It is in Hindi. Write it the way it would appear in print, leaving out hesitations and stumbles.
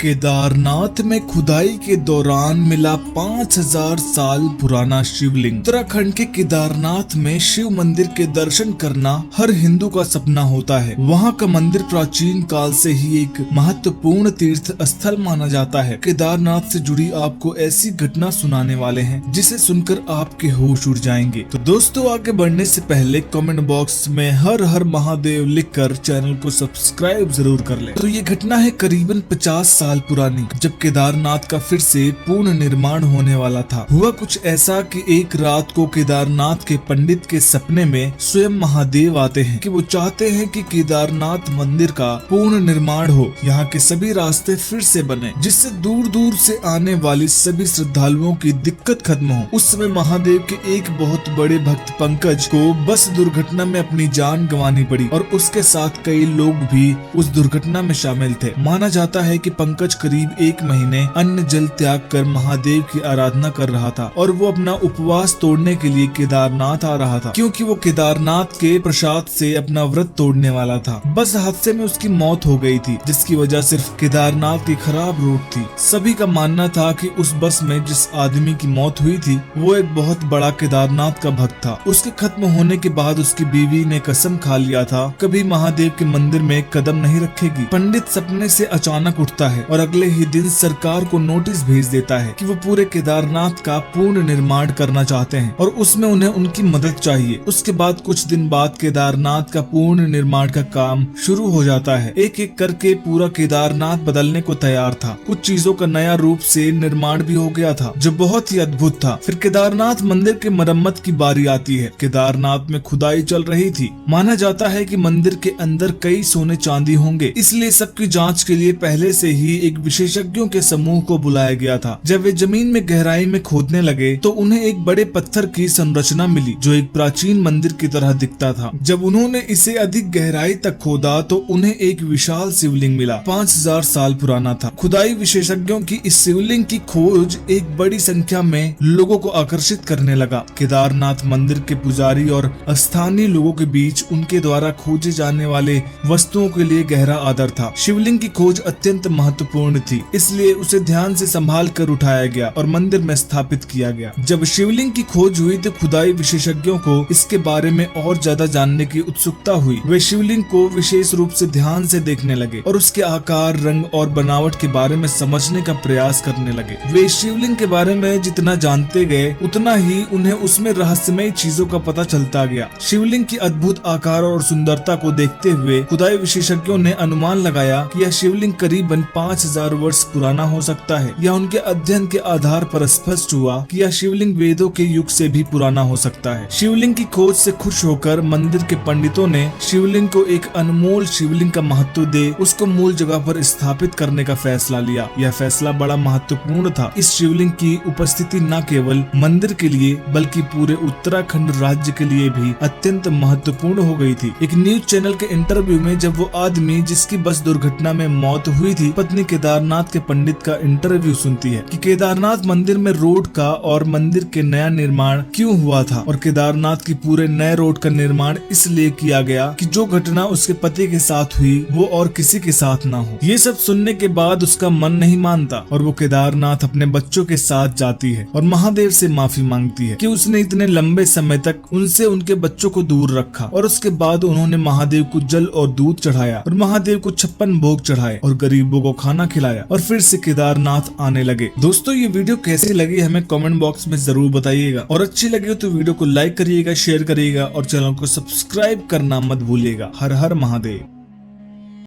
केदारनाथ में खुदाई के दौरान मिला 5000 साल पुराना शिवलिंग। उत्तराखंड के केदारनाथ में शिव मंदिर के दर्शन करना हर हिंदू का सपना होता है। वहाँ का मंदिर प्राचीन काल से ही एक महत्वपूर्ण तीर्थ स्थल माना जाता है। केदारनाथ से जुड़ी आपको ऐसी घटना सुनाने वाले हैं जिसे सुनकर आपके होश उड़ जाएंगे। तो दोस्तों, आगे बढ़ने से पहले कमेंट बॉक्स में हर हर महादेव लिखकर चैनल को सब्सक्राइब जरूर कर ले। तो ये घटना है करीबन 50 साल पुरानी, जब केदारनाथ का फिर से पूर्ण निर्माण होने वाला था। हुआ कुछ ऐसा कि एक रात को केदारनाथ के पंडित के सपने में स्वयं महादेव आते हैं कि वो चाहते हैं कि केदारनाथ मंदिर का पूर्ण निर्माण हो, यहाँ के सभी रास्ते फिर से बने, जिससे दूर दूर से आने वाली सभी श्रद्धालुओं की दिक्कत खत्म हो। उस समय महादेव के एक बहुत बड़े भक्त पंकज को बस दुर्घटना में अपनी जान गंवानी पड़ी और उसके साथ कई लोग भी उस दुर्घटना में शामिल थे। माना जाता है कि पंकज करीब 1 महीने अन्न जल त्याग कर महादेव की आराधना कर रहा था और वो अपना उपवास तोड़ने के लिए केदारनाथ आ रहा था, क्योंकि वो केदारनाथ के प्रसाद से अपना व्रत तोड़ने वाला था। बस हादसे में उसकी मौत हो गई थी, जिसकी वजह सिर्फ केदारनाथ की खराब रोड थी। सभी का मानना था कि उस बस में जिस आदमी की मौत हुई थी वो एक बहुत बड़ा केदारनाथ का भक्त था। उसके खत्म होने के बाद उसकी बीवी ने कसम खा लिया था कभी महादेव के मंदिर में कदम नहीं रखेगी। पंडित सपने से अचानक उठता है और अगले ही दिन सरकार को नोटिस भेज देता है कि वो पूरे केदारनाथ का पूर्ण निर्माण करना चाहते हैं और उसमें उन्हें उनकी मदद चाहिए। उसके बाद कुछ दिन बाद केदारनाथ का पूर्ण निर्माण का काम शुरू हो जाता है। एक एक करके पूरा केदारनाथ बदलने को तैयार था। कुछ चीजों का नया रूप से निर्माण भी हो गया था जो बहुत ही अद्भुत था। फिर केदारनाथ मंदिर के मरम्मत की बारी आती है। केदारनाथ में खुदाई चल रही थी। माना जाता है कि मंदिर के अंदर कई सोने चांदी होंगे, इसलिए सबकी जांच के लिए पहले से ही एक विशेषज्ञों के समूह को बुलाया गया था। जब वे जमीन में गहराई में खोदने लगे तो उन्हें एक बड़े पत्थर की संरचना मिली जो एक प्राचीन मंदिर की तरह दिखता था। जब उन्होंने इसे अधिक गहराई तक खोदा तो उन्हें एक विशाल शिवलिंग मिला, 5000 साल पुराना था। खुदाई विशेषज्ञों की इस शिवलिंग की खोज एक बड़ी संख्या में लोगों को आकर्षित करने लगा। केदारनाथ मंदिर के पुजारी और स्थानीय लोगों के बीच उनके द्वारा खोजे जाने वाले वस्तुओं के लिए गहरा आदर था। शिवलिंग की खोज अत्यंत महत्वपूर्ण थी, इसलिए उसे ध्यान से संभाल कर उठाया गया और मंदिर में स्थापित किया गया। जब शिवलिंग की खोज हुई तो खुदाई विशेषज्ञों को इसके बारे में और ज्यादा जानने की उत्सुकता हुई। वे शिवलिंग को विशेष रूप से ध्यान से देखने लगे और उसके आकार, रंग और बनावट के बारे में समझने का प्रयास करने लगे। वे शिवलिंग के बारे में जितना जानते गए उतना ही उन्हें उसमें रहस्यमय चीजों का पता चलता गया। शिवलिंग की अद्भुत आकार और सुंदरता को देखते हुए खुदाई विशेषज्ञों ने अनुमान लगाया कि यह शिवलिंग करीबन 5000 वर्ष पुराना हो सकता है। यह उनके अध्ययन के आधार पर स्पष्ट हुआ कि यह शिवलिंग वेदों के युग से भी पुराना हो सकता है। शिवलिंग की खोज से खुश होकर मंदिर के पंडितों ने शिवलिंग को एक अनमोल शिवलिंग का महत्व दे उसको मूल जगह पर स्थापित करने का फैसला लिया। यह फैसला बड़ा महत्वपूर्ण था। इस शिवलिंग की उपस्थिति न केवल मंदिर के लिए बल्कि पूरे उत्तराखंड राज्य के लिए भी अत्यंत महत्वपूर्ण हो गई थी। एक न्यूज चैनल के इंटरव्यू में जब वो आदमी जिसकी बस दुर्घटना में मौत हुई थी पत्नी केदारनाथ के पंडित का इंटरव्यू सुनती है कि केदारनाथ मंदिर में रोड का और मंदिर के नया निर्माण क्यों हुआ था और केदारनाथ की पूरे नए रोड का निर्माण इसलिए किया गया कि जो घटना उसके पति के साथ हुई वो और किसी के साथ ना हो। ये सब सुनने के बाद उसका मन नहीं मानता और वो केदारनाथ अपने बच्चों के साथ जाती है और महादेव से माफी मांगती है कि उसने इतने लंबे समय तक उनसे उनके बच्चों को दूर रखा। और उसके बाद उन्होंने महादेव को जल और दूध चढ़ाया और महादेव को 56 भोग चढ़ाए और गरीबों को खाना खिलाया और फिर से केदारनाथ आने लगे। दोस्तों, ये वीडियो कैसी लगी हमें कमेंट बॉक्स में जरूर बताइएगा और अच्छी लगी तो वीडियो को लाइक करिएगा, शेयर करिएगा और चैनल को सब्सक्राइब करना मत भूलिएगा। हर हर महादेव।